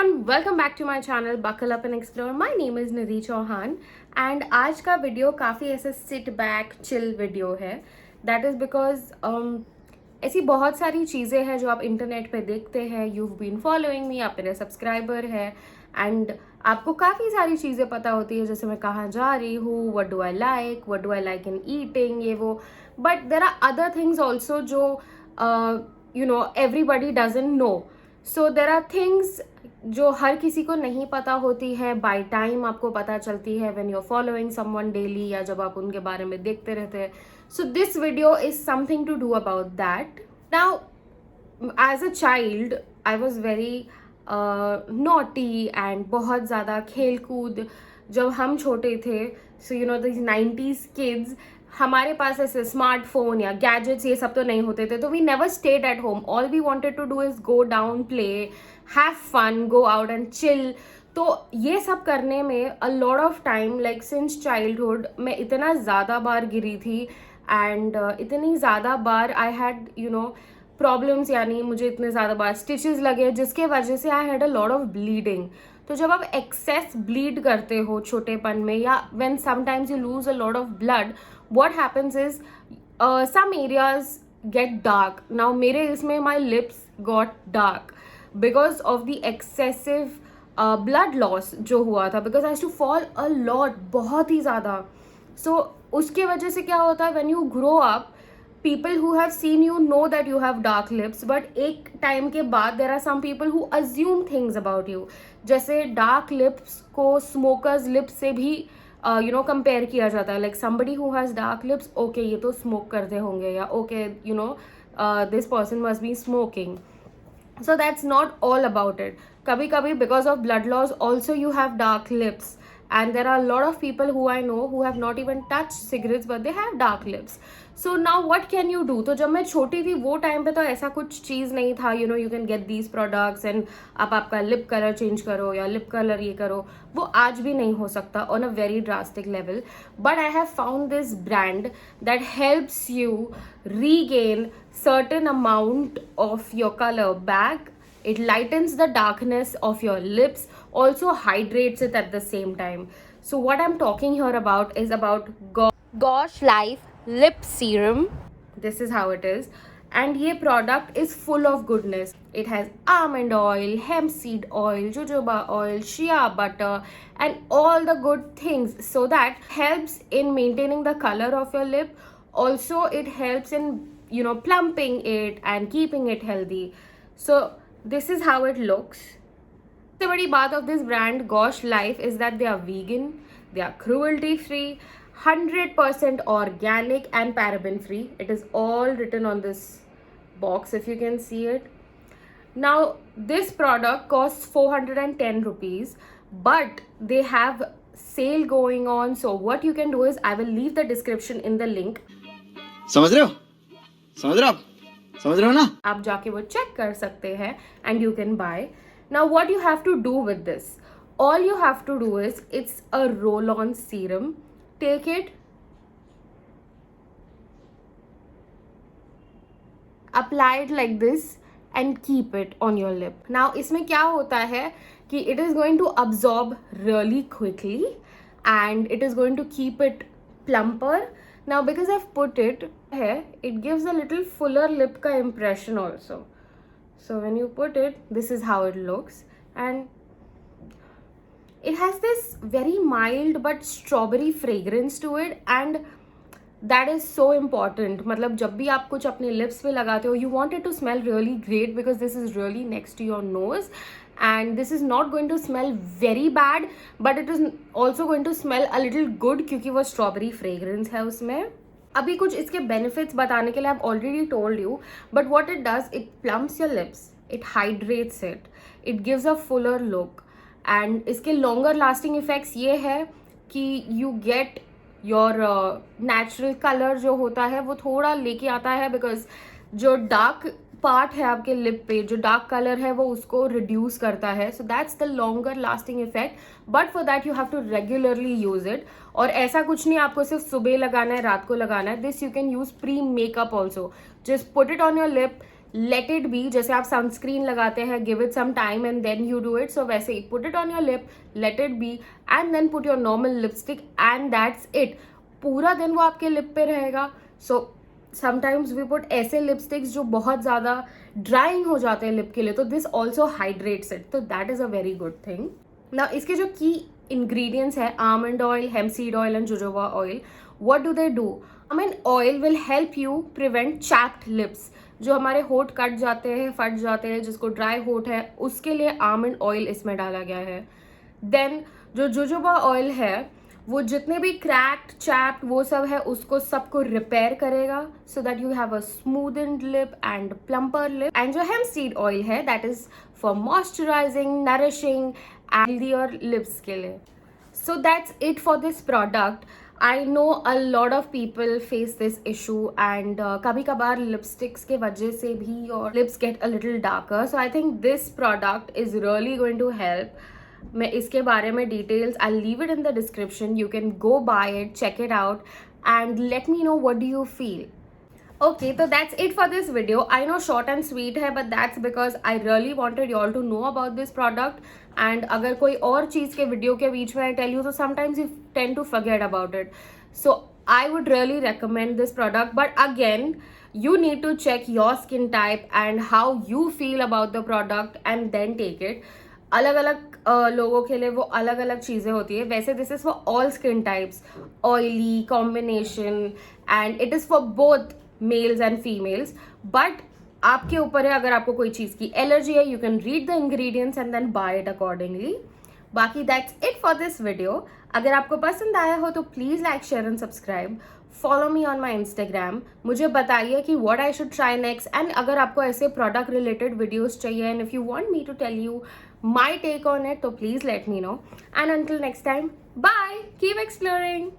everyone, welcome back to my channel Buckle Up and Explore. My name is Nidhi Chauhan and आज का video काफ़ी ऐसे sit back chill video है. That is because ऐसी बहुत सारी चीज़ें हैं जो आप इंटरनेट पे देखते हैं. You've been following me, आप मेरे सब्सक्राइबर है एंड आपको काफ़ी सारी चीज़ें पता होती है, जैसे मैं कहाँ जा रही हूँ, what do I like in eating, ये वो. But there are other things also जो everybody doesn't know. So there are things जो हर किसी को नहीं पता होती है, बाय टाइम आपको पता चलती है when you are following someone daily या जब आप उनके बारे में देखते रहते हैं. So this video is something to do about that. Now as a child I was very naughty and बहुत ज़्यादा खेल कूद जब हम छोटे थे. So you know this 90s kids, हमारे पास ऐसे स्मार्टफोन या गैजेट्स ये सब तो नहीं होते थे, तो we never stayed at home. All we wanted to do is go down, play, have fun, go out and chill. तो ये सब करने में a lot of time, like since childhood, मैं इतना ज़्यादा बार गिरी थी एंड इतनी ज़्यादा बार आई हैड प्रॉब्लम्स, यानी मुझे इतने ज़्यादा बार स्टिचेस लगे जिसके वजह से I had a lot of bleeding. तो जब आप एक्सेस ब्लीड करते हो छोटेपन में या when sometimes you lose a lot of blood, what happens is some areas get dark. Now mere isme my lips got dark because of the excessive blood loss जो हुआ था, because I used to fall a lot, बहुत ही ज़्यादा. So उसके वजह से क्या होता है, when you grow up, people who have seen you know that you have dark lips, but एक टाइम के बाद there are some people who assume things about you. जैसे dark lips को smokers lips से भी कंपेयर किया जाता है. Like somebody who has dark lips, okay ये तो स्मोक करते होंगे, या okay this person must be smoking. So that's not all about it. कभी कभी because of blood loss also you have dark lips, and there are a lot of people who I know who have not even touched cigarettes but they have dark lips. So now what can you do? तो जब मैं छोटी थी वो time पे तो ऐसा कुछ चीज़ नहीं था. You can get these products and आप आपका लिप कलर चेंज करो या लिप कलर ये करो. वो आज भी नहीं हो सकता on a very drastic level. But I have found this brand that helps you regain certain amount of your color back. It lightens the darkness of your lips, also hydrates it at the same time. So what I'm talking here about is about Gosh Life Lip Serum. This is how it is. And ये product is full of goodness. It has almond oil, hemp seed oil, jojoba oil, shea butter, and all the good things. So that helps in maintaining the color of your lip. Also, it helps in, plumping it and keeping it healthy. So this is how it looks. The badi baat of this brand Gosh Life is that they are vegan, they are cruelty free, 100% organic and paraben free. It is all written on this box if you can see it. Now this product costs 410 rupees, but they have sale going on. So what you can do is I will leave the description in the link. समझ रहे हो ना? आप जाके वो check कर सकते हैं and you can buy. Now what you have to do with this? All you have to do is, it's a roll-on serum. Take it, apply it like this and keep it on your lip. Now इसमें क्या होता है कि it is going to absorb really quickly and it is going to keep it plumper. Now because I've put it here, it gives a little fuller lip ka impression also. So when you put it, this is how it looks, and it has this very mild but strawberry fragrance to it, and that is so important. मतलब जब भी आप कुछ अपने lips पे लगाते हो, you want it to smell really great because this is really next to your nose. And this is not going to smell very bad, but it is also going to smell a little good क्योंकि वो strawberry fragrance है उसमें. अभी कुछ इसके benefits बताने के लिए I've already told you, but what it does, it plumps your lips, it hydrates it, it gives a fuller look, and इसके longer lasting effects ये है कि you get your natural color जो होता है वो थोड़ा लेके आता है, because जो dark पार्ट है आपके लिप पे, जो डार्क कलर है वो उसको रिड्यूस करता है. So that's the longer lasting effect, but for that you have to regularly use it. और ऐसा कुछ नहीं आपको सिर्फ सुबह लगाना है, रात को लगाना है. This you can use pre makeup also. Just put it on your lip, let it be, जैसे आप सनस्क्रीन लगाते हैं, give it some time and then you do it, so वैसे ही put it on your lip, let it be and then put your normal lipstick and that's it. पूरा दिन वो आपके लिप पे रहेगा. सो समटाइम्स वी पुट ऐसे lipsticks जो बहुत ज़्यादा ड्राइंग हो जाते हैं लिप के लिए, तो दिस ऑल्सो हाइड्रेट्स इट, तो that is a very good thing. ना इसके जो की इंग्रेडिएंट्स है, almond oil, hemp seed oil and jojoba oil, what do they do? Almond oil will help you prevent chapped lips. जो हमारे होठ cut जाते हैं, फट जाते हैं, जिसको ड्राई होठ है, उसके लिए आमंड ऑयल इसमें डाला गया है. देन जो जोजोबा ऑयल है वो जितने भी क्रैक्ड, चैप्ड वो सब है उसको सबको रिपेयर करेगा, so that you have a smoothened lip and plumper lip. And जो हेम्प सीड ऑयल है that is for moisturising, nourishing and healthier lips के लिए. So that's it for this product. I know a lot of people face this issue and कभी कभार lipsticks के वजह से भी your lips get a little darker. So I think this product is really going to help. मैं इसके बारे में details I'll leave it in the description. You can go buy it, check it out and let me know what do you feel. Okay, so that's it for this video. I know short and sweet है, but that's because I really wanted you all to know about this product. And अगर कोई और चीज़ के video के बीच में I tell you, so sometimes you tend to forget about it. So I would really recommend this product. But again, you need to check your skin type and how you feel about the product and then take it. अलग अलग लोगों के लिए वो अलग अलग चीज़ें होती है. वैसे this is for all skin types, oily, combination, and it is for both mails and females. But आपके ऊपर है, अगर आपको कोई चीज़ की एलर्जी है, you can read the ingredients and then buy it accordingly. बाकी that's it for this video. अगर आपको पसंद आया हो तो please like, share and subscribe. Follow me on my Instagram. मुझे बताइए कि what I should try next. And अगर आपको ऐसे प्रोडक्ट रिलेटेड वीडियोस चाहिए and if you want me to tell you my take on it, तो please let me know. And until next time, bye, keep exploring.